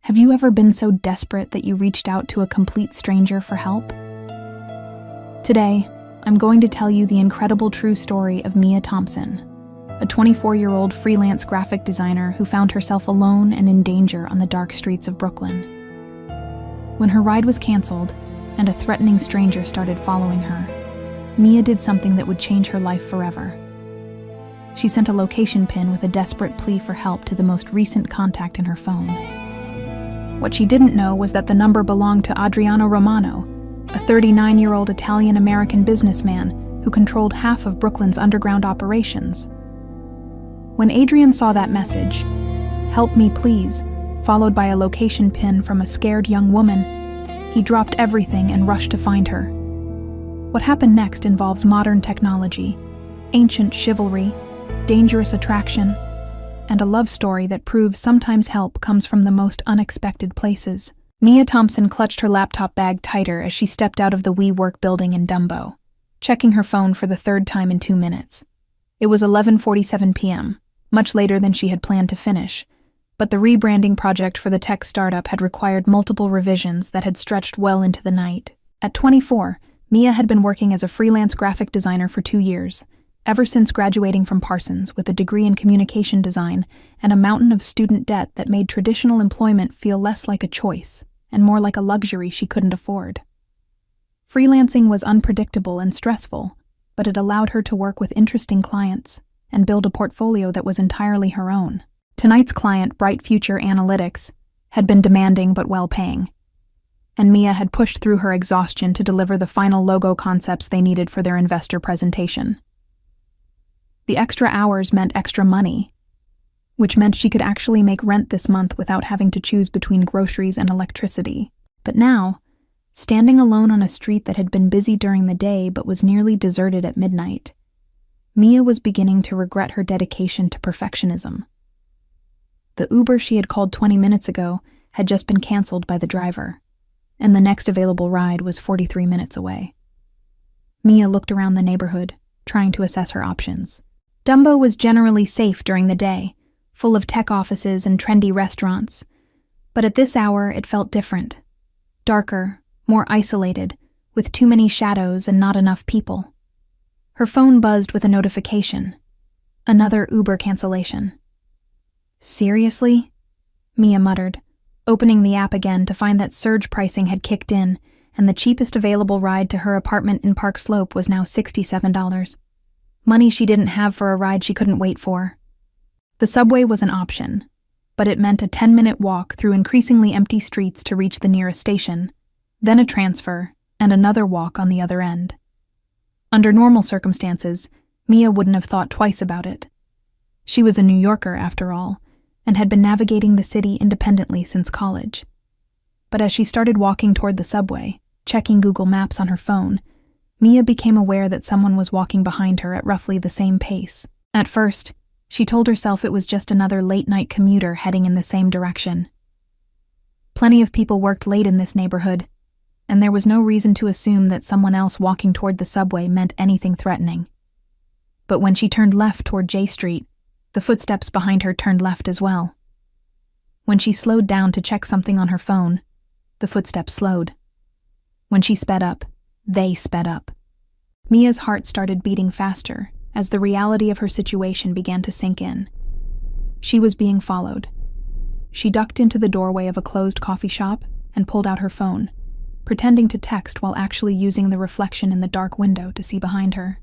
Have you ever been so desperate that you reached out to a complete stranger for help? Today, I'm going to tell you the incredible true story of Mia Thompson, a 24-year-old freelance graphic designer who found herself alone and in danger on the dark streets of Brooklyn. When her ride was canceled and a threatening stranger started following her, Mia did something that would change her life forever. She sent a location pin with a desperate plea for help to the most recent contact in her phone. What she didn't know was that the number belonged to Adriano Romano, a 39-year-old Italian-American businessman who controlled half of Brooklyn's underground operations. When Adrian saw that message, "Help me please," followed by a location pin from a scared young woman, he dropped everything and rushed to find her. What happened next involves modern technology, ancient chivalry, dangerous attraction, and a love story that proves sometimes help comes from the most unexpected places. Mia Thompson clutched her laptop bag tighter as she stepped out of the WeWork building in Dumbo, checking her phone for the third time in 2 minutes. It was 11:47 p.m., much later than she had planned to finish, but the rebranding project for the tech startup had required multiple revisions that had stretched well into the night. At 24, Mia had been working as a freelance graphic designer for 2 years, ever since graduating from Parsons with a degree in communication design and a mountain of student debt that made traditional employment feel less like a choice and more like a luxury she couldn't afford. Freelancing was unpredictable and stressful, but it allowed her to work with interesting clients and build a portfolio that was entirely her own. Tonight's client, Bright Future Analytics, had been demanding but well-paying, and Mia had pushed through her exhaustion to deliver the final logo concepts they needed for their investor presentation. The extra hours meant extra money, which meant she could actually make rent this month without having to choose between groceries and electricity. But now, standing alone on a street that had been busy during the day but was nearly deserted at midnight, Mia was beginning to regret her dedication to perfectionism. The Uber she had called 20 minutes ago had just been canceled by the driver, and the next available ride was 43 minutes away. Mia looked around the neighborhood, trying to assess her options. Dumbo was generally safe during the day, full of tech offices and trendy restaurants, but at this hour it felt different. Darker, more isolated, with too many shadows and not enough people. Her phone buzzed with a notification. Another Uber cancellation. "Seriously?" Mia muttered, opening the app again to find that surge pricing had kicked in, and the cheapest available ride to her apartment in Park Slope was now $67. Money she didn't have for a ride she couldn't wait for. The subway was an option, but it meant a 10-minute walk through increasingly empty streets to reach the nearest station, then a transfer, and another walk on the other end. Under normal circumstances, Mia wouldn't have thought twice about it. She was a New Yorker, after all, and had been navigating the city independently since college. But as she started walking toward the subway, checking Google Maps on her phone, Mia became aware that someone was walking behind her at roughly the same pace. At first, she told herself it was just another late-night commuter heading in the same direction. Plenty of people worked late in this neighborhood, and there was no reason to assume that someone else walking toward the subway meant anything threatening. But when she turned left toward J Street, the footsteps behind her turned left as well. When she slowed down to check something on her phone, the footsteps slowed. When she sped up, they sped up. Mia's heart started beating faster as the reality of her situation began to sink in. She was being followed. She ducked into the doorway of a closed coffee shop and pulled out her phone, pretending to text while actually using the reflection in the dark window to see behind her.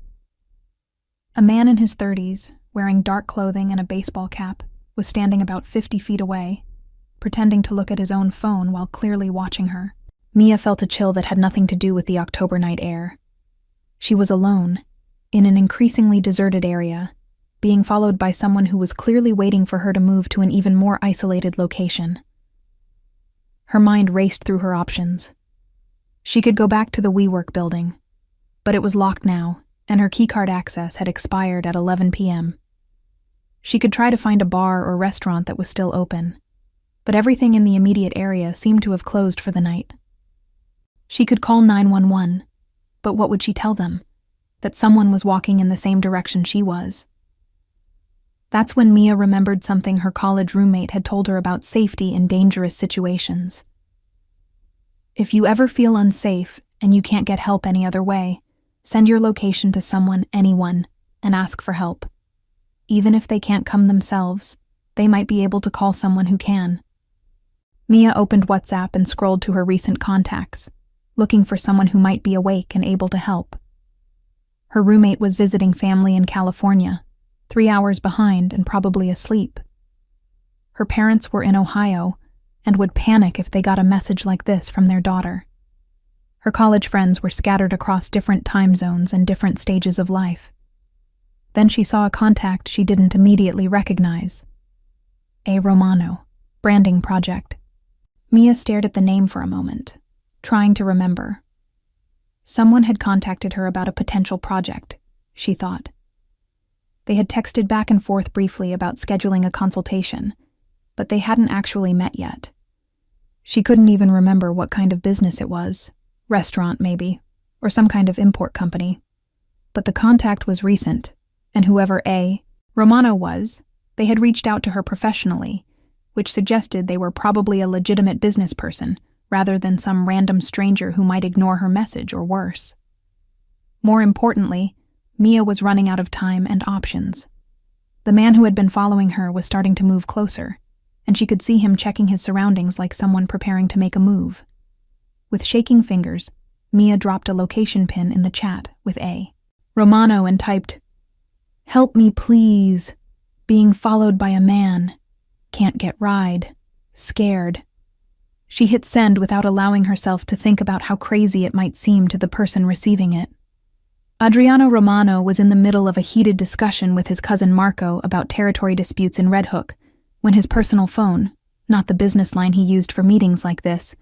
A man in his 30s, wearing dark clothing and a baseball cap, was standing about 50 feet away, pretending to look at his own phone while clearly watching her. Mia felt a chill that had nothing to do with the October night air. She was alone, in an increasingly deserted area, being followed by someone who was clearly waiting for her to move to an even more isolated location. Her mind raced through her options. She could go back to the WeWork building, but it was locked now, and her keycard access had expired at 11 p.m. She could try to find a bar or restaurant that was still open, but everything in the immediate area seemed to have closed for the night. She could call 911, but what would she tell them? That someone was walking in the same direction she was. That's when Mia remembered something her college roommate had told her about safety in dangerous situations. If you ever feel unsafe and you can't get help any other way, send your location to someone, anyone, and ask for help. Even if they can't come themselves, they might be able to call someone who can. Mia opened WhatsApp and scrolled to her recent contacts, looking for someone who might be awake and able to help. Her roommate was visiting family in California, 3 hours behind and probably asleep. Her parents were in Ohio and would panic if they got a message like this from their daughter. Her college friends were scattered across different time zones and different stages of life. Then she saw a contact she didn't immediately recognize. A Romano, branding project. Mia stared at the name for a moment, trying to remember. Someone had contacted her about a potential project, she thought. They had texted back and forth briefly about scheduling a consultation, but they hadn't actually met yet. She couldn't even remember what kind of business it was, restaurant maybe, or some kind of import company. But the contact was recent, and whoever A. Romano was, they had reached out to her professionally, which suggested they were probably a legitimate business person, rather than some random stranger who might ignore her message or worse. More importantly, Mia was running out of time and options. The man who had been following her was starting to move closer, and she could see him checking his surroundings like someone preparing to make a move. With shaking fingers, Mia dropped a location pin in the chat with A. Romano and typed, "Help me please. Being followed by a man. Can't get ride. Scared." She hit send without allowing herself to think about how crazy it might seem to the person receiving it. Adriano Romano was in the middle of a heated discussion with his cousin Marco about territory disputes in Red Hook, when his personal phone, not the business line he used for meetings like this,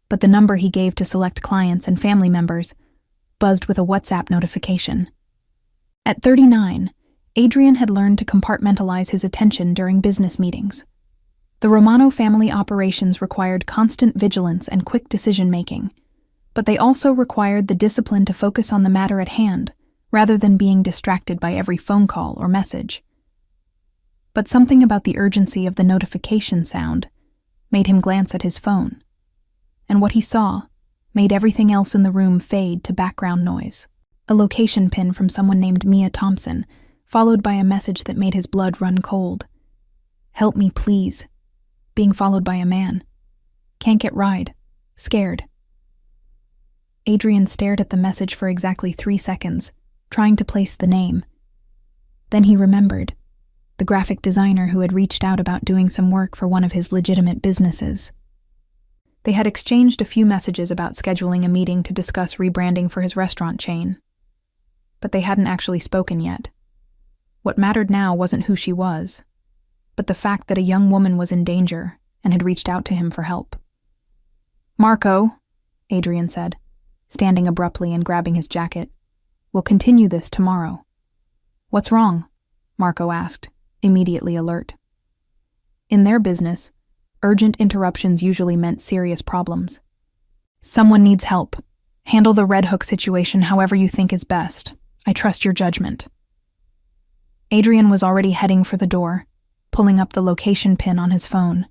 but the number he gave to select clients and family members, buzzed with a WhatsApp notification. At 39, Adrian had learned to compartmentalize his attention during business meetings. The Romano family operations required constant vigilance and quick decision-making, but they also required the discipline to focus on the matter at hand, rather than being distracted by every phone call or message. But something about the urgency of the notification sound made him glance at his phone, and what he saw made everything else in the room fade to background noise. A location pin from someone named Mia Thompson, followed by a message that made his blood run cold. "Help me, please. Being followed by a man. Can't get ride. Scared." Adrian stared at the message for exactly 3 seconds, trying to place the name. Then he remembered, the graphic designer who had reached out about doing some work for one of his legitimate businesses. They had exchanged a few messages about scheduling a meeting to discuss rebranding for his restaurant chain. But they hadn't actually spoken yet. What mattered now wasn't who she was, but the fact that a young woman was in danger and had reached out to him for help. "Marco," Adrian said, standing abruptly and grabbing his jacket, "we'll continue this tomorrow." "What's wrong?" Marco asked, immediately alert. In their business, urgent interruptions usually meant serious problems. "Someone needs help. Handle the Red Hook situation however you think is best. I trust your judgment." Adrian was already heading for the door, pulling up the location pin on his phone.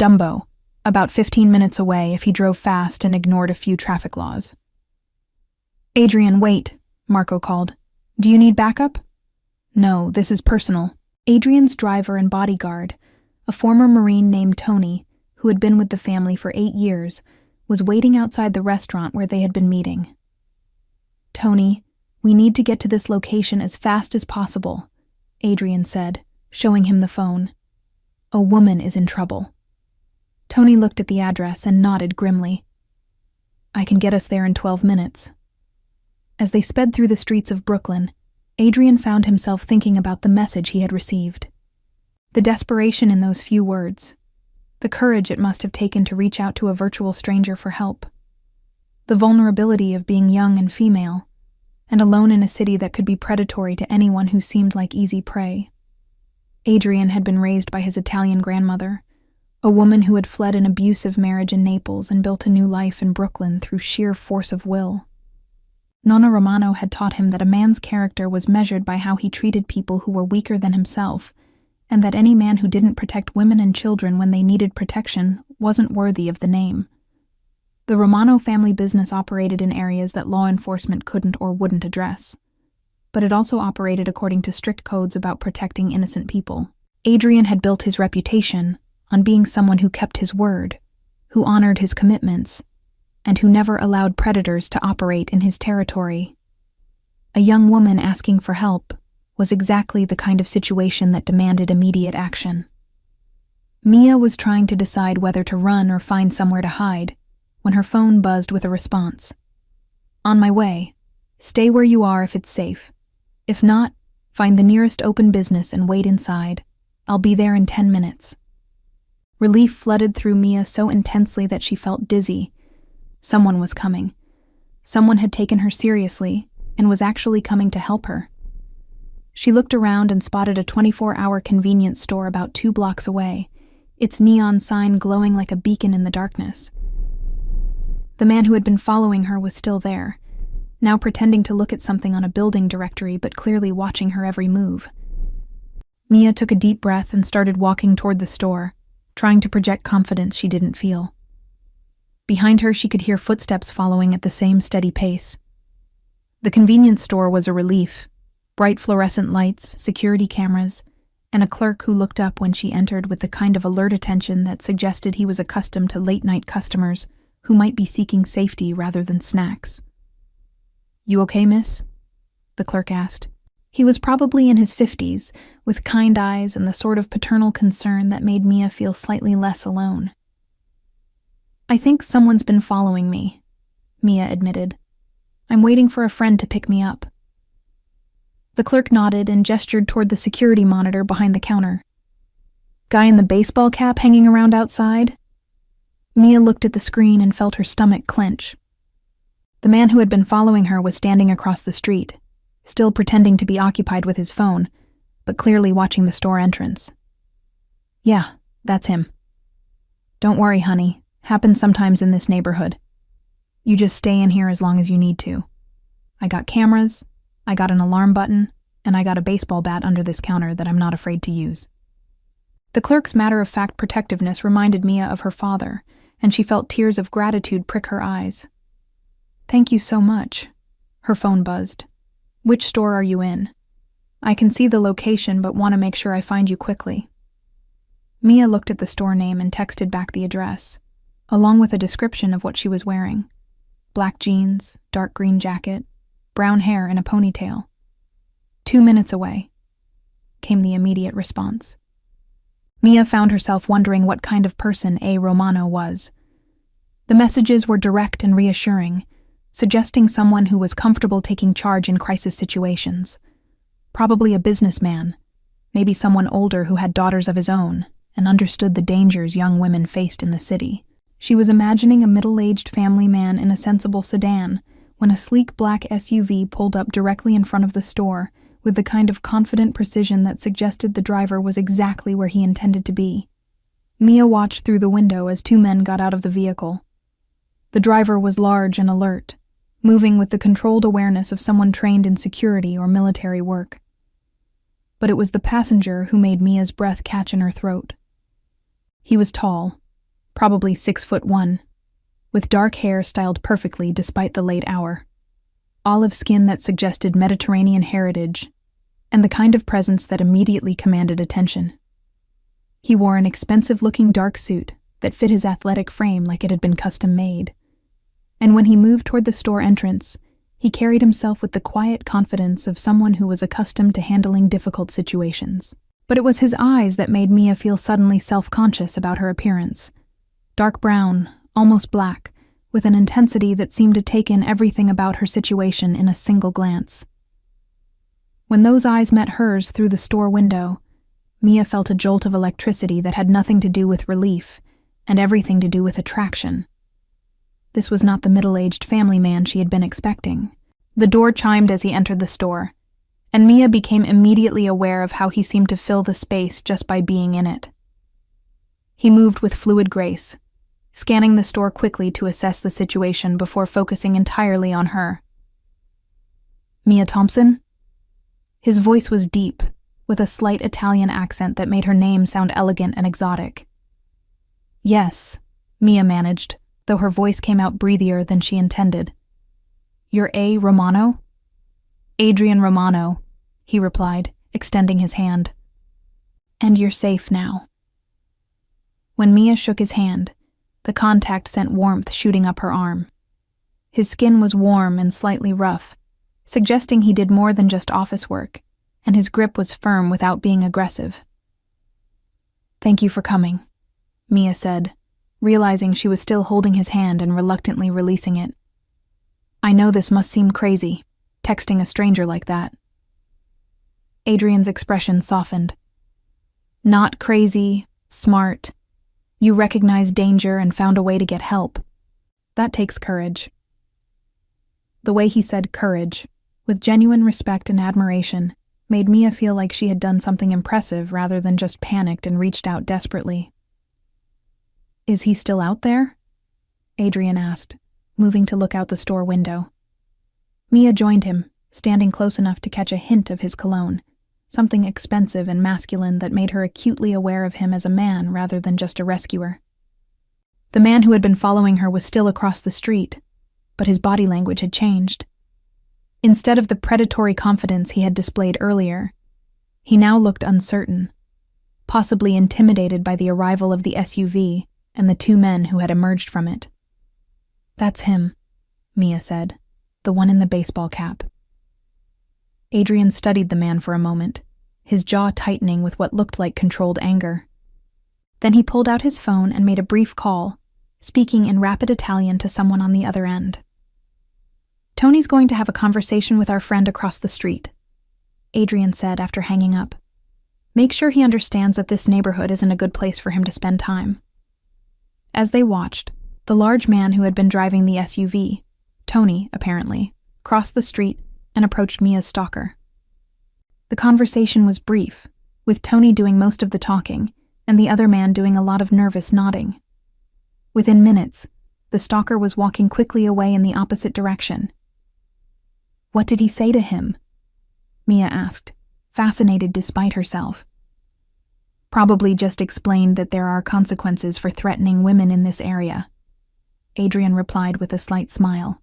Dumbo, about 15 minutes away if he drove fast and ignored a few traffic laws. "Adrian, wait," Marco called. "Do you need backup?" "No, this is personal." Adrian's driver and bodyguard, a former Marine named Tony, who had been with the family for 8 years, was waiting outside the restaurant where they had been meeting. "Tony, we need to get to this location as fast as possible," Adrian said, showing him the phone. "A woman is in trouble." Tony looked at the address and nodded grimly. "I can get us there in 12 minutes. As they sped through the streets of Brooklyn, Adrian found himself thinking about the message he had received. The desperation in those few words. The courage it must have taken to reach out to a virtual stranger for help. The vulnerability of being young and female, and alone in a city that could be predatory to anyone who seemed like easy prey. Adrian had been raised by his Italian grandmother, a woman who had fled an abusive marriage in Naples and built a new life in Brooklyn through sheer force of will. Nonna Romano had taught him that a man's character was measured by how he treated people who were weaker than himself, and that any man who didn't protect women and children when they needed protection wasn't worthy of the name. The Romano family business operated in areas that law enforcement couldn't or wouldn't address, but it also operated according to strict codes about protecting innocent people. Adrian had built his reputation on being someone who kept his word, who honored his commitments, and who never allowed predators to operate in his territory. A young woman asking for help was exactly the kind of situation that demanded immediate action. Mia was trying to decide whether to run or find somewhere to hide when her phone buzzed with a response. "On my way. Stay where you are if it's safe. If not, find the nearest open business and wait inside. I'll be there in 10 minutes. Relief flooded through Mia so intensely that she felt dizzy. Someone was coming. Someone had taken her seriously and was actually coming to help her. She looked around and spotted a 24-hour convenience store about 2 blocks away, its neon sign glowing like a beacon in the darkness. The man who had been following her was still there, now pretending to look at something on a building directory but clearly watching her every move. Mia took a deep breath and started walking toward the store, trying to project confidence she didn't feel. Behind her, she could hear footsteps following at the same steady pace. The convenience store was a relief. Bright fluorescent lights, security cameras, and a clerk who looked up when she entered with the kind of alert attention that suggested he was accustomed to late-night customers who might be seeking safety rather than snacks. "You okay, miss?" the clerk asked. He was probably in his 50s, with kind eyes and the sort of paternal concern that made Mia feel slightly less alone. "I think someone's been following me," Mia admitted. "I'm waiting for a friend to pick me up." The clerk nodded and gestured toward the security monitor behind the counter. "Guy in the baseball cap hanging around outside?" Mia looked at the screen and felt her stomach clench. The man who had been following her was standing across the street, still pretending to be occupied with his phone, but clearly watching the store entrance. "Yeah, that's him." "Don't worry, honey. Happens sometimes in this neighborhood. You just stay in here as long as you need to. I got cameras, I got an alarm button, and I got a baseball bat under this counter that I'm not afraid to use." The clerk's matter-of-fact protectiveness reminded Mia of her father, and she felt tears of gratitude prick her eyes. "Thank you so much." Her phone buzzed. "Which store are you in? I can see the location but want to make sure I find you quickly." Mia looked at the store name and texted back the address, along with a description of what she was wearing. Black jeans, dark green jacket, brown hair in a ponytail. 2 minutes away, came the immediate response. Mia found herself wondering what kind of person A. Romano was. The messages were direct and reassuring, suggesting someone who was comfortable taking charge in crisis situations. Probably a businessman, maybe someone older who had daughters of his own and understood the dangers young women faced in the city. She was imagining a middle-aged family man in a sensible sedan when a sleek black SUV pulled up directly in front of the store with the kind of confident precision that suggested the driver was exactly where he intended to be. Mia watched through the window as 2 men got out of the vehicle. The driver was large and alert, moving with the controlled awareness of someone trained in security or military work. But it was the passenger who made Mia's breath catch in her throat. He was tall, probably 6'1", with dark hair styled perfectly despite the late hour, olive skin that suggested Mediterranean heritage, and the kind of presence that immediately commanded attention. He wore an expensive-looking dark suit that fit his athletic frame like it had been custom-made, and when he moved toward the store entrance, he carried himself with the quiet confidence of someone who was accustomed to handling difficult situations. But it was his eyes that made Mia feel suddenly self-conscious about her appearance. Dark brown, almost black, with an intensity that seemed to take in everything about her situation in a single glance. When those eyes met hers through the store window, Mia felt a jolt of electricity that had nothing to do with relief and everything to do with attraction. This was not the middle-aged family man she had been expecting. The door chimed as he entered the store, and Mia became immediately aware of how he seemed to fill the space just by being in it. He moved with fluid grace, scanning the store quickly to assess the situation before focusing entirely on her. Mia Thompson? His voice was deep, with a slight Italian accent that made her name sound elegant and exotic. Yes, Mia managed, though her voice came out breathier than she intended. You're A. Romano? Adrian Romano, he replied, extending his hand. And you're safe now. When Mia shook his hand, the contact sent warmth shooting up her arm. His skin was warm and slightly rough, suggesting he did more than just office work, and his grip was firm without being aggressive. Thank you for coming, Mia said, realizing she was still holding his hand and reluctantly releasing it. I know this must seem crazy, texting a stranger like that. Adrian's expression softened. Not crazy, smart. You recognized danger and found a way to get help. That takes courage. The way he said courage, with genuine respect and admiration, made Mia feel like she had done something impressive rather than just panicked and reached out desperately. Is he still out there? Adrian asked, moving to look out the store window. Mia joined him, standing close enough to catch a hint of his cologne, something expensive and masculine that made her acutely aware of him as a man rather than just a rescuer. The man who had been following her was still across the street, but his body language had changed. Instead of the predatory confidence he had displayed earlier, he now looked uncertain, possibly intimidated by the arrival of the SUV and the two men who had emerged from it. That's him, Mia said, the one in the baseball cap. Adrian studied the man for a moment, his jaw tightening with what looked like controlled anger. Then he pulled out his phone and made a brief call, speaking in rapid Italian to someone on the other end. Tony's going to have a conversation with our friend across the street, Adrian said after hanging up. Make sure he understands that this neighborhood isn't a good place for him to spend time. As they watched, the large man who had been driving the SUV, Tony, apparently, crossed the street and approached Mia's stalker. The conversation was brief, with Tony doing most of the talking and the other man doing a lot of nervous nodding. Within minutes, the stalker was walking quickly away in the opposite direction. What did he say to him? Mia asked, fascinated despite herself. Probably just explained that there are consequences for threatening women in this area, Adrian replied with a slight smile.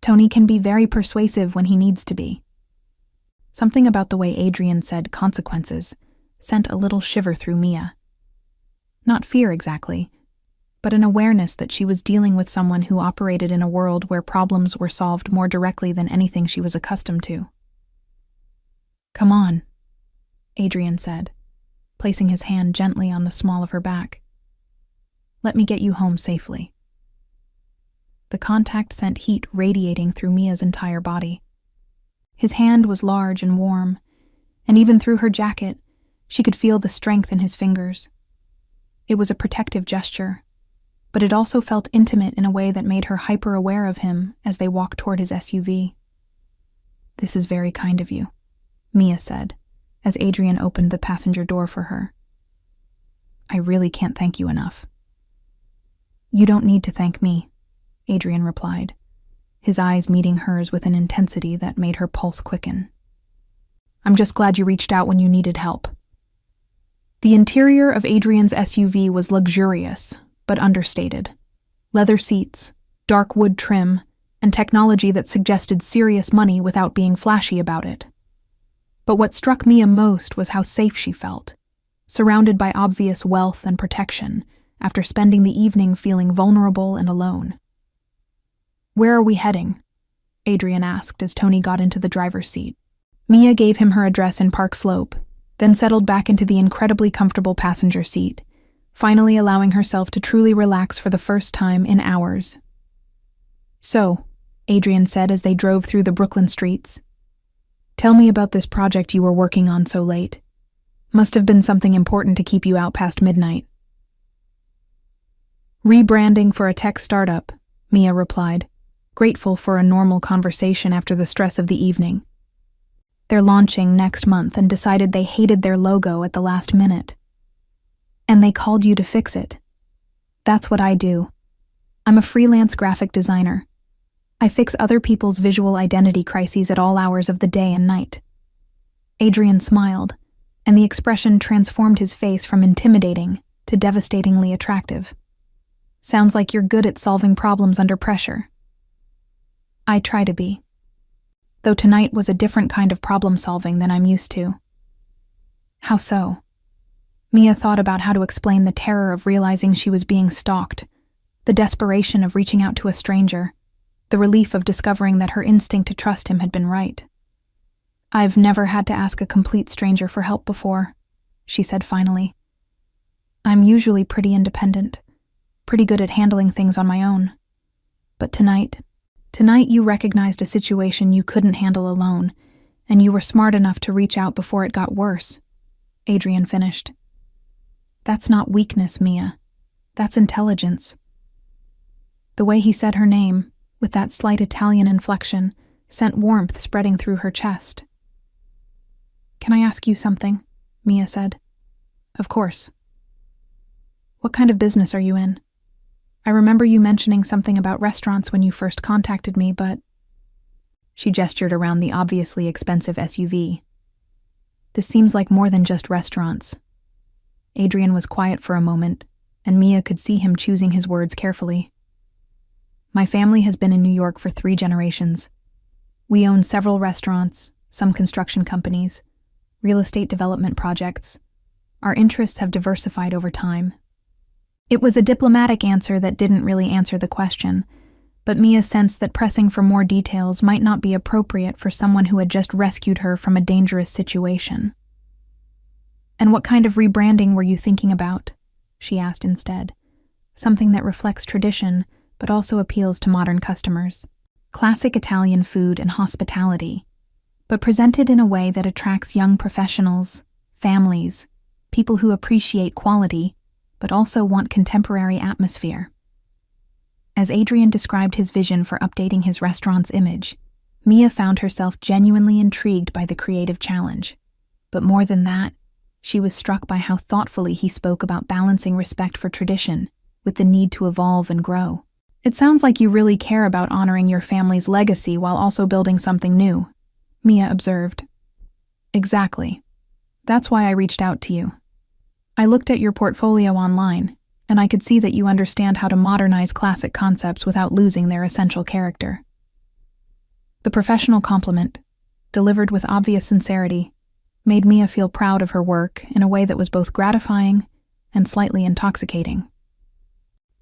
Tony can be very persuasive when he needs to be. Something about the way Adrian said consequences sent a little shiver through Mia. Not fear exactly, but an awareness that she was dealing with someone who operated in a world where problems were solved more directly than anything she was accustomed to. Come on, Adrian said, placing his hand gently on the small of her back. Let me get you home safely. The contact sent heat radiating through Mia's entire body. His hand was large and warm, and even through her jacket, she could feel the strength in his fingers. It was a protective gesture, but it also felt intimate in a way that made her hyper-aware of him as they walked toward his SUV. This is very kind of you, Mia said, as Adrian opened the passenger door for her. I really can't thank you enough. You don't need to thank me, Adrian replied, his eyes meeting hers with an intensity that made her pulse quicken. I'm just glad you reached out when you needed help. The interior of Adrian's SUV was luxurious, but understated. Leather seats, dark wood trim, and technology that suggested serious money without being flashy about it. But what struck Mia most was how safe she felt, surrounded by obvious wealth and protection, after spending the evening feeling vulnerable and alone. Where are we heading? Adrian asked as Tony got into the driver's seat. Mia gave him her address in Park Slope, then settled back into the incredibly comfortable passenger seat, finally allowing herself to truly relax for the first time in hours. So, Adrian said as they drove through the Brooklyn streets, tell me about this project you were working on so late. Must have been something important to keep you out past midnight. Rebranding for a tech startup, Mia replied, grateful for a normal conversation after the stress of the evening. They're launching next month and decided they hated their logo at the last minute. And they called you to fix it. That's what I do. I'm a freelance graphic designer. I fix other people's visual identity crises at all hours of the day and night." Adrian smiled, and the expression transformed his face from intimidating to devastatingly attractive. "Sounds like you're good at solving problems under pressure." "I try to be. Though tonight was a different kind of problem-solving than I'm used to." "How so?" Mia thought about how to explain the terror of realizing she was being stalked, the desperation of reaching out to a stranger, the relief of discovering that her instinct to trust him had been right. "I've never had to ask a complete stranger for help before," she said finally. "I'm usually pretty independent, pretty good at handling things on my own. But tonight you recognized a situation you couldn't handle alone, and you were smart enough to reach out before it got worse," Adrian finished. "That's not weakness, Mia. That's intelligence." The way he said her name, with that slight Italian inflection, sent warmth spreading through her chest. "Can I ask you something?" Mia said. "Of course." "What kind of business are you in? I remember you mentioning something about restaurants when you first contacted me, but—" She gestured around the obviously expensive SUV. "This seems like more than just restaurants." Adrian was quiet for a moment, and Mia could see him choosing his words carefully. "My family has been in New York for 3 generations. We own several restaurants, some construction companies, real estate development projects. Our interests have diversified over time." It was a diplomatic answer that didn't really answer the question, but Mia sensed that pressing for more details might not be appropriate for someone who had just rescued her from a dangerous situation. "And what kind of rebranding were you thinking about?" she asked instead. "Something that reflects tradition, but also appeals to modern customers. Classic Italian food and hospitality, but presented in a way that attracts young professionals, families, people who appreciate quality, but also want contemporary atmosphere." As Adrian described his vision for updating his restaurant's image, Mia found herself genuinely intrigued by the creative challenge. But more than that, she was struck by how thoughtfully he spoke about balancing respect for tradition with the need to evolve and grow. "It sounds like you really care about honoring your family's legacy while also building something new," Mia observed. "Exactly. That's why I reached out to you. I looked at your portfolio online, and I could see that you understand how to modernize classic concepts without losing their essential character." The professional compliment, delivered with obvious sincerity, made Mia feel proud of her work in a way that was both gratifying and slightly intoxicating.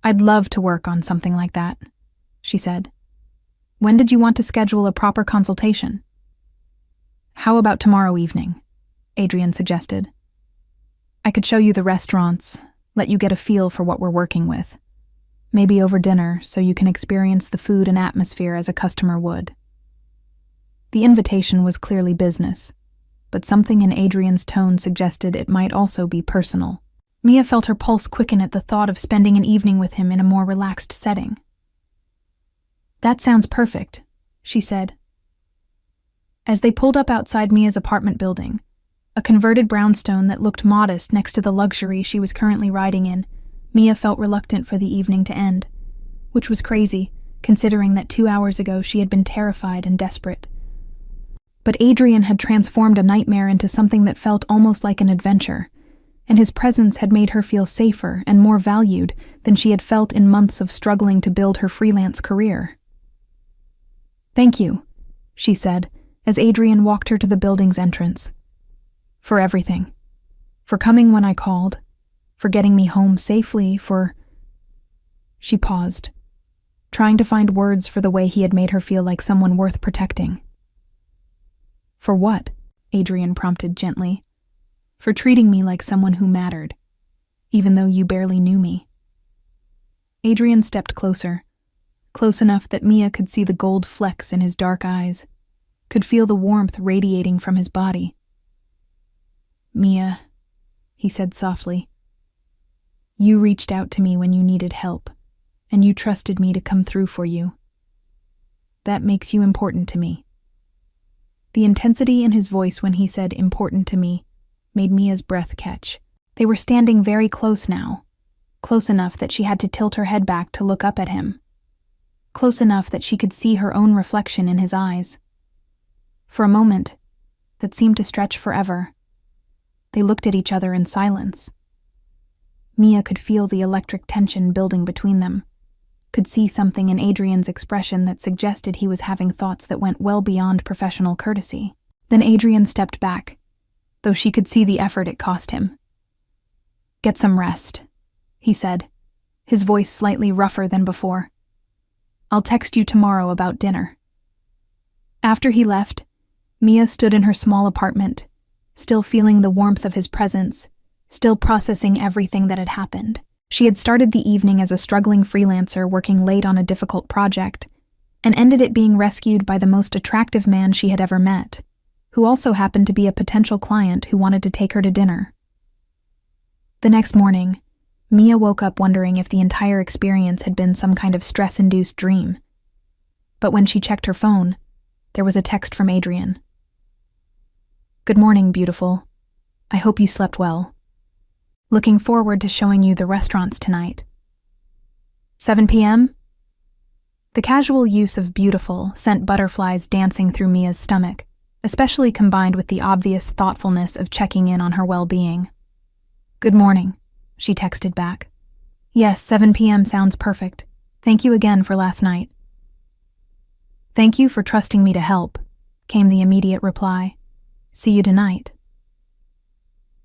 "I'd love to work on something like that," she said. "When did you want to schedule a proper consultation?" "How about tomorrow evening?" Adrian suggested. "I could show you the restaurants, let you get a feel for what we're working with. Maybe over dinner, so you can experience the food and atmosphere as a customer would." The invitation was clearly business, but something in Adrian's tone suggested it might also be personal. Mia felt her pulse quicken at the thought of spending an evening with him in a more relaxed setting. "That sounds perfect," she said. As they pulled up outside Mia's apartment building, a converted brownstone that looked modest next to the luxury she was currently riding in, Mia felt reluctant for the evening to end, which was crazy, considering that 2 hours ago she had been terrified and desperate. But Adrian had transformed a nightmare into something that felt almost like an adventure, and his presence had made her feel safer and more valued than she had felt in months of struggling to build her freelance career. "Thank you," she said, as Adrian walked her to the building's entrance. "For everything. For coming when I called. For getting me home safely, for—" She paused, trying to find words for the way he had made her feel like someone worth protecting. "For what?" Adrian prompted gently. "For treating me like someone who mattered, even though you barely knew me." Adrian stepped closer, close enough that Mia could see the gold flecks in his dark eyes, could feel the warmth radiating from his body. "Mia," he said softly, "you reached out to me when you needed help, and you trusted me to come through for you. That makes you important to me." The intensity in his voice when he said "important to me" made Mia's breath catch. They were standing very close now, close enough that she had to tilt her head back to look up at him. close enough that she could see her own reflection in his eyes. For a moment, that seemed to stretch forever, they looked at each other in silence. Mia could feel the electric tension building between them, could see something in Adrian's expression that suggested he was having thoughts that went well beyond professional courtesy. Then Adrian stepped back, though she could see the effort it cost him. "Get some rest," he said, his voice slightly rougher than before. "I'll text you tomorrow about dinner." After he left, Mia stood in her small apartment, still feeling the warmth of his presence, still processing everything that had happened. She had started the evening as a struggling freelancer working late on a difficult project, and ended it being rescued by the most attractive man she had ever met, who also happened to be a potential client who wanted to take her to dinner. The next morning, Mia woke up wondering if the entire experience had been some kind of stress-induced dream. But when she checked her phone, there was a text from Adrian. "Good morning, beautiful. I hope you slept well. Looking forward to showing you the restaurants tonight. 7 p.m.? The casual use of beautiful sent butterflies dancing through Mia's stomach, especially combined with the obvious thoughtfulness of checking in on her well-being. "Good morning," she texted back. "Yes, 7 p.m. sounds perfect. Thank you again for last night." "Thank you for trusting me to help," came the immediate reply. "See you tonight."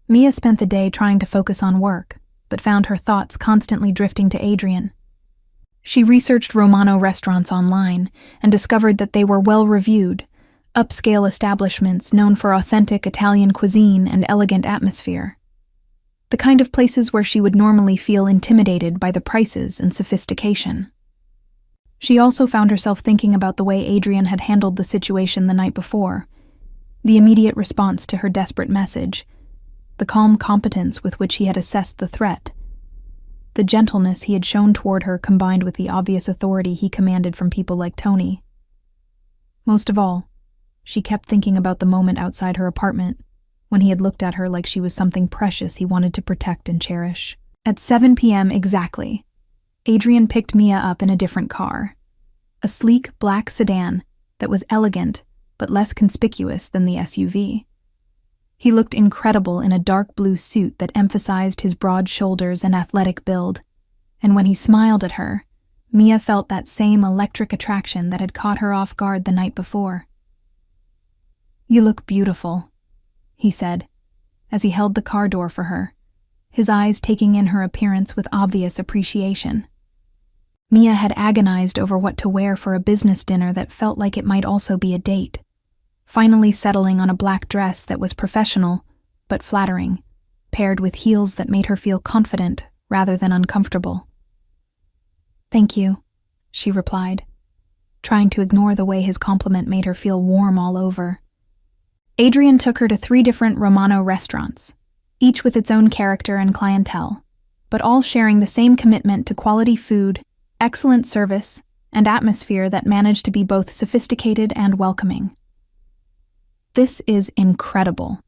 Mia spent the day trying to focus on work, but found her thoughts constantly drifting to Adrian. She researched Romano restaurants online and discovered that they were well-reviewed, upscale establishments known for authentic Italian cuisine and elegant atmosphere. The kind of places where she would normally feel intimidated by the prices and sophistication. She also found herself thinking about the way Adrian had handled the situation the night before, the immediate response to her desperate message, the calm competence with which he had assessed the threat, the gentleness he had shown toward her combined with the obvious authority he commanded from people like Tony. Most of all, she kept thinking about the moment outside her apartment, when he had looked at her like she was something precious he wanted to protect and cherish. At 7 p.m. exactly, Adrian picked Mia up in a different car, a sleek black sedan that was elegant but less conspicuous than the SUV. He looked incredible in a dark blue suit that emphasized his broad shoulders and athletic build, and when he smiled at her, Mia felt that same electric attraction that had caught her off guard the night before. "You look beautiful," he said, as he held the car door for her, his eyes taking in her appearance with obvious appreciation. Mia had agonized over what to wear for a business dinner that felt like it might also be a date, finally settling on a black dress that was professional but flattering, paired with heels that made her feel confident rather than uncomfortable. "Thank you," she replied, trying to ignore the way his compliment made her feel warm all over. Adrian took her to 3 different Romano restaurants, each with its own character and clientele, but all sharing the same commitment to quality food, excellent service, and atmosphere that managed to be both sophisticated and welcoming. "This is incredible,"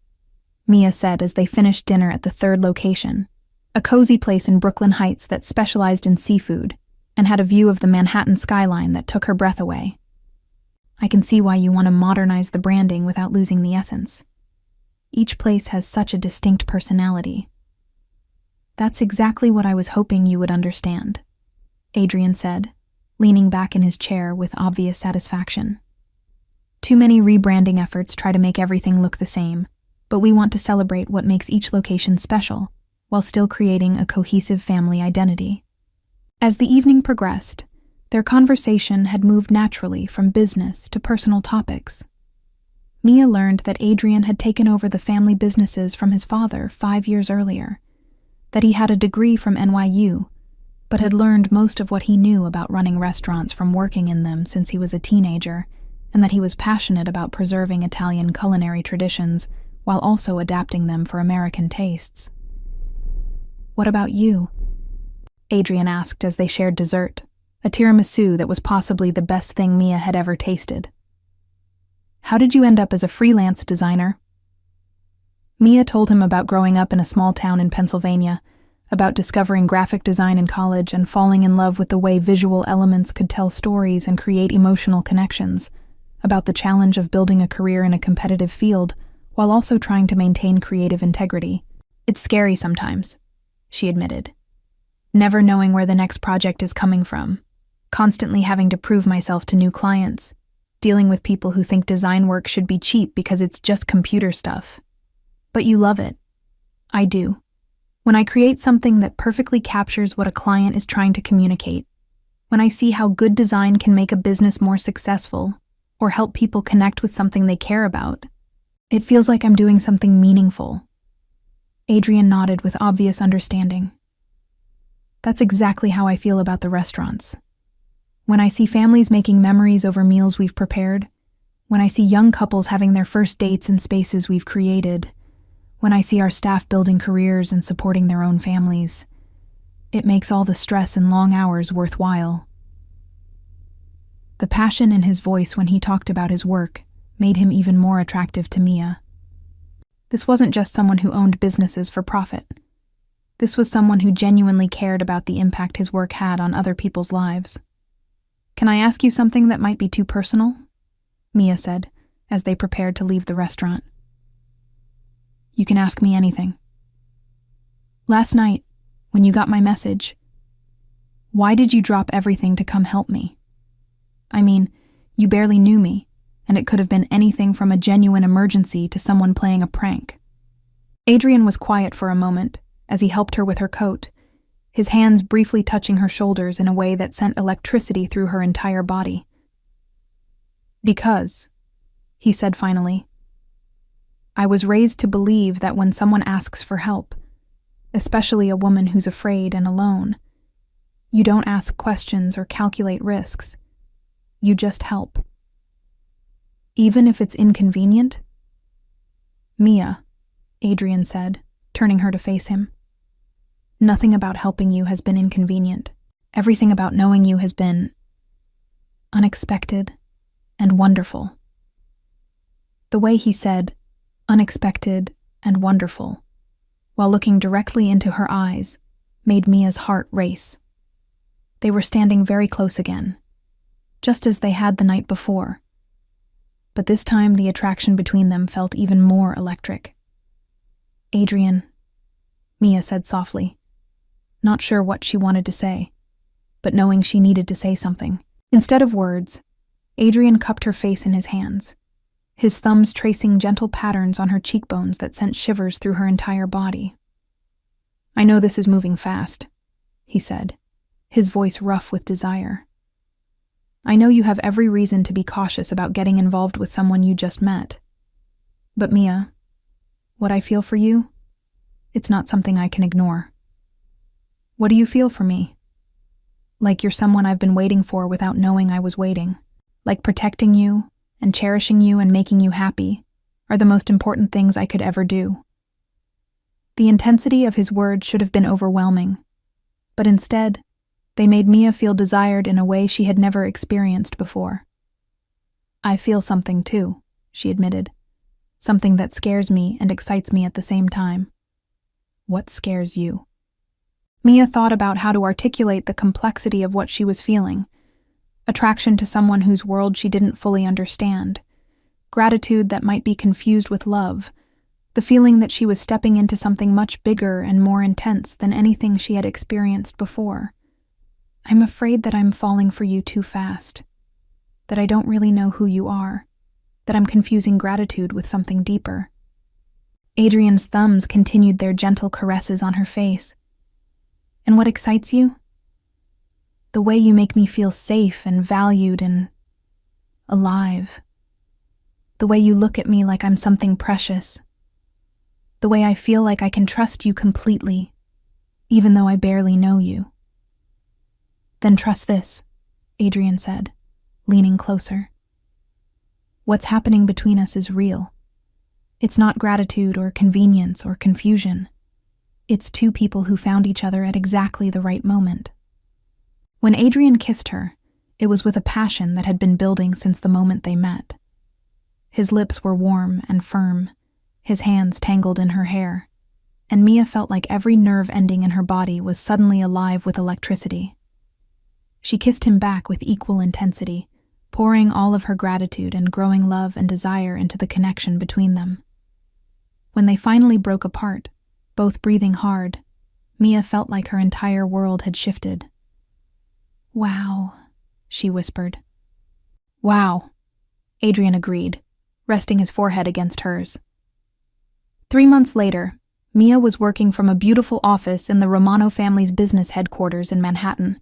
Mia said as they finished dinner at the 3rd location, a cozy place in Brooklyn Heights that specialized in seafood and had a view of the Manhattan skyline that took her breath away. "I can see why you want to modernize the branding without losing the essence. Each place has such a distinct personality." "That's exactly what I was hoping you would understand," Adrian said, leaning back in his chair with obvious satisfaction. "Too many rebranding efforts try to make everything look the same, but we want to celebrate what makes each location special, while still creating a cohesive family identity." As the evening progressed, their conversation had moved naturally from business to personal topics. Mia learned that Adrian had taken over the family businesses from his father 5 years earlier, that he had a degree from NYU, but had learned most of what he knew about running restaurants from working in them since he was a teenager, and that he was passionate about preserving Italian culinary traditions while also adapting them for American tastes. "What about you?" Adrian asked as they shared dessert, a tiramisu that was possibly the best thing Mia had ever tasted. "How did you end up as a freelance designer?" Mia told him about growing up in a small town in Pennsylvania, about discovering graphic design in college and falling in love with the way visual elements could tell stories and create emotional connections, about the challenge of building a career in a competitive field while also trying to maintain creative integrity. It's scary sometimes, she admitted. Never knowing where the next project is coming from, constantly having to prove myself to new clients, dealing with people who think design work should be cheap because it's just computer stuff. But you love it. I do. When I create something that perfectly captures what a client is trying to communicate, when I see how good design can make a business more successful or help people connect with something they care about, it feels like I'm doing something meaningful. Adrian nodded with obvious understanding. That's exactly how I feel about the restaurants. When I see families making memories over meals we've prepared, when I see young couples having their first dates in spaces we've created, when I see our staff building careers and supporting their own families, it makes all the stress and long hours worthwhile. The passion in his voice when he talked about his work made him even more attractive to Mia. This wasn't just someone who owned businesses for profit. This was someone who genuinely cared about the impact his work had on other people's lives. "Can I ask you something that might be too personal?" Mia said, as they prepared to leave the restaurant. "You can ask me anything." "Last night, when you got my message, why did you drop everything to come help me? I mean, you barely knew me, and it could have been anything from a genuine emergency to someone playing a prank." Adrian was quiet for a moment as he helped her with her coat, his hands briefly touching her shoulders in a way that sent electricity through her entire body. "Because," he said finally, "I was raised to believe that when someone asks for help, especially a woman who's afraid and alone, you don't ask questions or calculate risks. You just help. Even if it's inconvenient?" "Mia," Adrian said, turning her to face him, "nothing about helping you has been inconvenient. Everything about knowing you has been unexpected and wonderful." The way he said, "unexpected and wonderful," while looking directly into her eyes, made Mia's heart race. They were standing very close again, just as they had the night before. But this time the attraction between them felt even more electric. "Adrian," Mia said softly, not sure what she wanted to say, but knowing she needed to say something. Instead of words, Adrian cupped her face in his hands, his thumbs tracing gentle patterns on her cheekbones that sent shivers through her entire body. "I know this is moving fast," he said, his voice rough with desire. "I know you have every reason to be cautious about getting involved with someone you just met. But Mia, what I feel for you, it's not something I can ignore. What do you feel for me? Like you're someone I've been waiting for without knowing I was waiting. Like protecting you and cherishing you and making you happy are the most important things I could ever do." The intensity of his words should have been overwhelming, but instead, they made Mia feel desired in a way she had never experienced before. "I feel something too," she admitted. "Something that scares me and excites me at the same time." "What scares you?" Mia thought about how to articulate the complexity of what she was feeling. Attraction to someone whose world she didn't fully understand. Gratitude that might be confused with love. The feeling that she was stepping into something much bigger and more intense than anything she had experienced before. "I'm afraid that I'm falling for you too fast. That I don't really know who you are. That I'm confusing gratitude with something deeper." Adrian's thumbs continued their gentle caresses on her face. "And what excites you? The way you make me feel safe and valued and alive. The way you look at me like I'm something precious. The way I feel like I can trust you completely, even though I barely know you." "Then trust this," Adrian said, leaning closer. "What's happening between us is real. It's not gratitude or convenience or confusion. It's two people who found each other at exactly the right moment." When Adrian kissed her, it was with a passion that had been building since the moment they met. His lips were warm and firm, his hands tangled in her hair. and Mia felt like every nerve ending in her body was suddenly alive with electricity. She kissed him back with equal intensity, pouring all of her gratitude and growing love and desire into the connection between them. When they finally broke apart, both breathing hard, Mia felt like her entire world had shifted. "Wow," she whispered. "Wow," Adrian agreed, resting his forehead against hers. 3 months later, Mia was working from a beautiful office in the Romano family's business headquarters in Manhattan,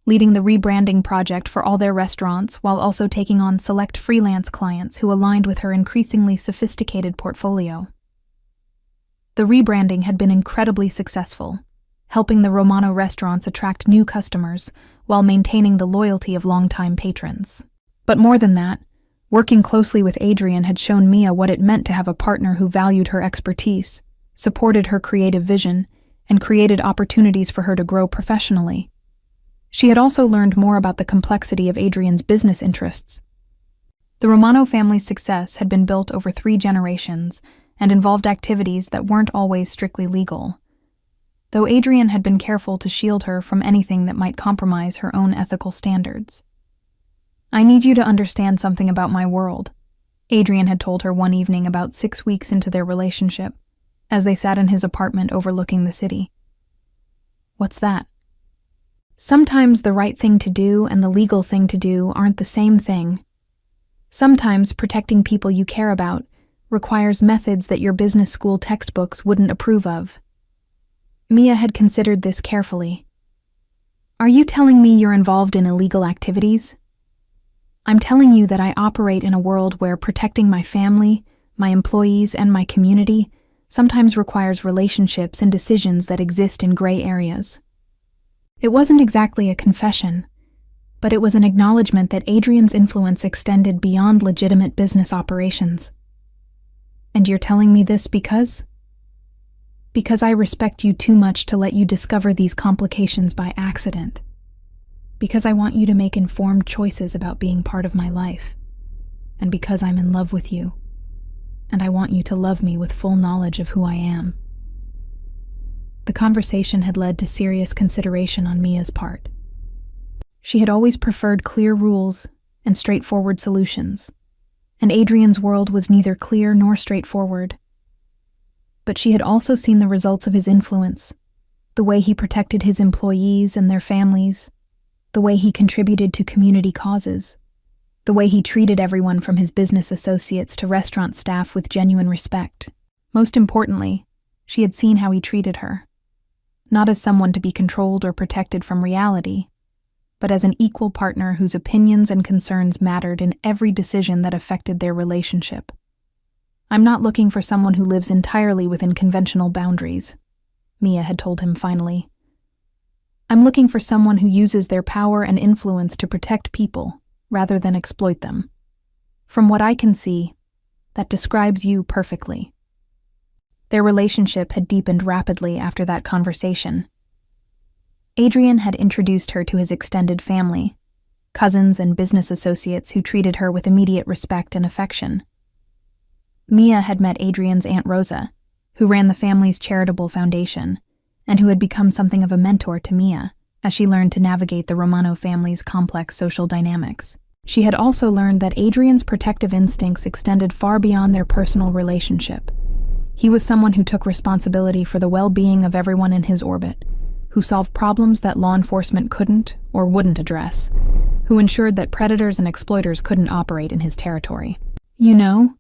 leading the rebranding project for all their restaurants while also taking on select freelance clients who aligned with her increasingly sophisticated portfolio. The rebranding had been incredibly successful, helping the Romano restaurants attract new customers while maintaining the loyalty of longtime patrons. But more than that, working closely with Adrian had shown Mia what it meant to have a partner who valued her expertise, supported her creative vision, and created opportunities for her to grow professionally. She had also learned more about the complexity of Adrian's business interests. The Romano family's success had been built over 3 generations and involved activities that weren't always strictly legal, though Adrian had been careful to shield her from anything that might compromise her own ethical standards. "I need you to understand something about my world," Adrian had told her one evening about 6 weeks into their relationship, as they sat in his apartment overlooking the city. "What's that?" "Sometimes the right thing to do and the legal thing to do aren't the same thing. Sometimes protecting people you care about requires methods that your business school textbooks wouldn't approve of." Mia had considered this carefully. "Are you telling me you're involved in illegal activities?" "I'm telling you that I operate in a world where protecting my family, my employees, and my community sometimes requires relationships and decisions that exist in gray areas." It wasn't exactly a confession, but it was an acknowledgement that Adrian's influence extended beyond legitimate business operations. "And you're telling me this because?" "Because I respect you too much to let you discover these complications by accident. Because I want you to make informed choices about being part of my life. And because I'm in love with you. And I want you to love me with full knowledge of who I am." The conversation had led to serious consideration on Mia's part. She had always preferred clear rules and straightforward solutions, and Adrian's world was neither clear nor straightforward. But she had also seen the results of his influence, the way he protected his employees and their families, the way he contributed to community causes, the way he treated everyone from his business associates to restaurant staff with genuine respect. Most importantly, she had seen how he treated her, not as someone to be controlled or protected from reality, but as an equal partner whose opinions and concerns mattered in every decision that affected their relationship. "I'm not looking for someone who lives entirely within conventional boundaries," Mia had told him finally. "I'm looking for someone who uses their power and influence to protect people rather than exploit them. From what I can see, that describes you perfectly." Their relationship had deepened rapidly after that conversation. Adrian had introduced her to his extended family, cousins and business associates who treated her with immediate respect and affection. Mia had met Adrian's Aunt Rosa, who ran the family's charitable foundation, and who had become something of a mentor to Mia as she learned to navigate the Romano family's complex social dynamics. She had also learned that Adrian's protective instincts extended far beyond their personal relationship. He was someone who took responsibility for the well-being of everyone in his orbit, who solved problems that law enforcement couldn't or wouldn't address, who ensured that predators and exploiters couldn't operate in his territory. "You know,"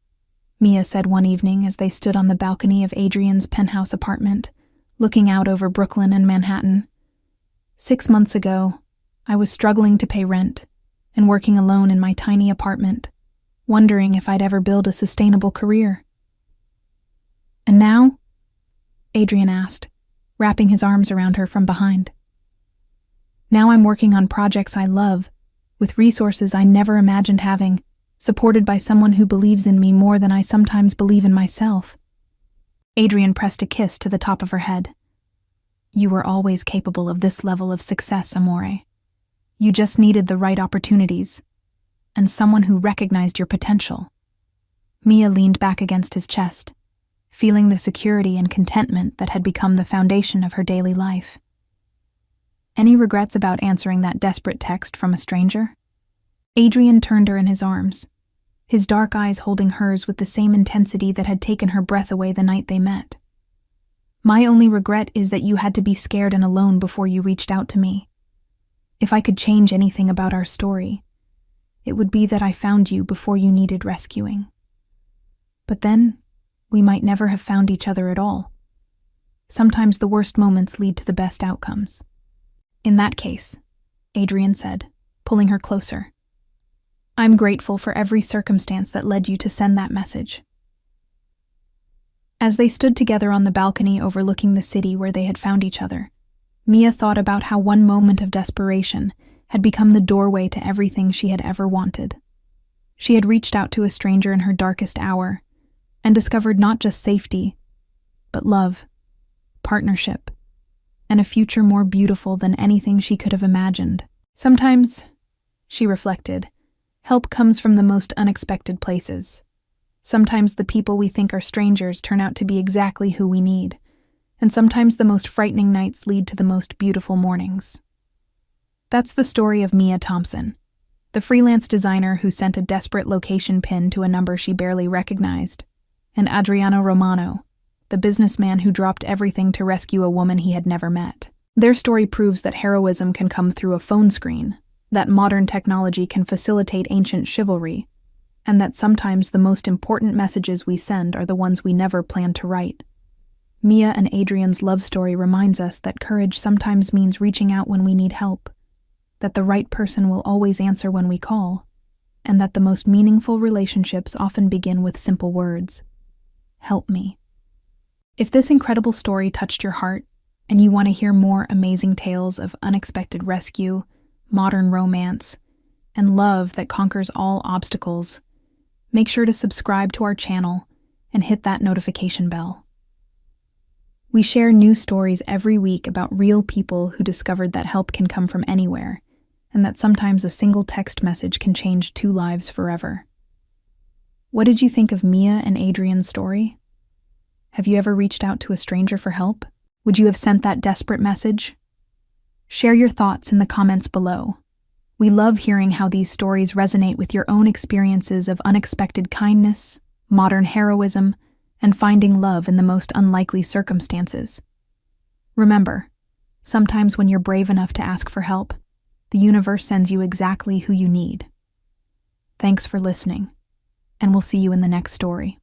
Mia said one evening as they stood on the balcony of Adrian's penthouse apartment, looking out over Brooklyn and Manhattan, "6 months ago, I was struggling to pay rent and working alone in my tiny apartment, wondering if I'd ever build a sustainable career. And now?" Adrian asked, wrapping his arms around her from behind. "Now I'm working on projects I love, with resources I never imagined having, supported by someone who believes in me more than I sometimes believe in myself." Adrian pressed a kiss to the top of her head. "You were always capable of this level of success, Amore. You just needed the right opportunities, and someone who recognized your potential." Mia leaned back against his chest, feeling the security and contentment that had become the foundation of her daily life. Any regrets about answering that desperate text from a stranger? Adrian turned her in his arms, his dark eyes holding hers with the same intensity that had taken her breath away the night they met. My only regret is that you had to be scared and alone before you reached out to me. If I could change anything about our story, it would be that I found you before you needed rescuing. But then, we might never have found each other at all. Sometimes the worst moments lead to the best outcomes. In that case, Adrian said, pulling her closer, I'm grateful for every circumstance that led you to send that message. As they stood together on the balcony overlooking the city where they had found each other, Mia thought about how one moment of desperation had become the doorway to everything she had ever wanted. She had reached out to a stranger in her darkest hour and discovered not just safety, but love, partnership, and a future more beautiful than anything she could have imagined. Sometimes, she reflected, help comes from the most unexpected places. Sometimes the people we think are strangers turn out to be exactly who we need, and sometimes the most frightening nights lead to the most beautiful mornings. That's the story of Mia Thompson, the freelance designer who sent a desperate location pin to a number she barely recognized, and Adriano Romano, the businessman who dropped everything to rescue a woman he had never met. Their story proves that heroism can come through a phone screen, that modern technology can facilitate ancient chivalry, and that sometimes the most important messages we send are the ones we never planned to write. Mia and Adrian's love story reminds us that courage sometimes means reaching out when we need help, that the right person will always answer when we call, and that the most meaningful relationships often begin with simple words. Help me. If this incredible story touched your heart, and you want to hear more amazing tales of unexpected rescue, modern romance, and love that conquers all obstacles, make sure to subscribe to our channel and hit that notification bell. We share new stories every week about real people who discovered that help can come from anywhere, and that sometimes a single text message can change 2 lives forever. What did you think of Mia and Adrian's story? Have you ever reached out to a stranger for help? Would you have sent that desperate message? Share your thoughts in the comments below. We love hearing how these stories resonate with your own experiences of unexpected kindness, modern heroism, and finding love in the most unlikely circumstances. Remember, sometimes when you're brave enough to ask for help, the universe sends you exactly who you need. Thanks for listening, and we'll see you in the next story.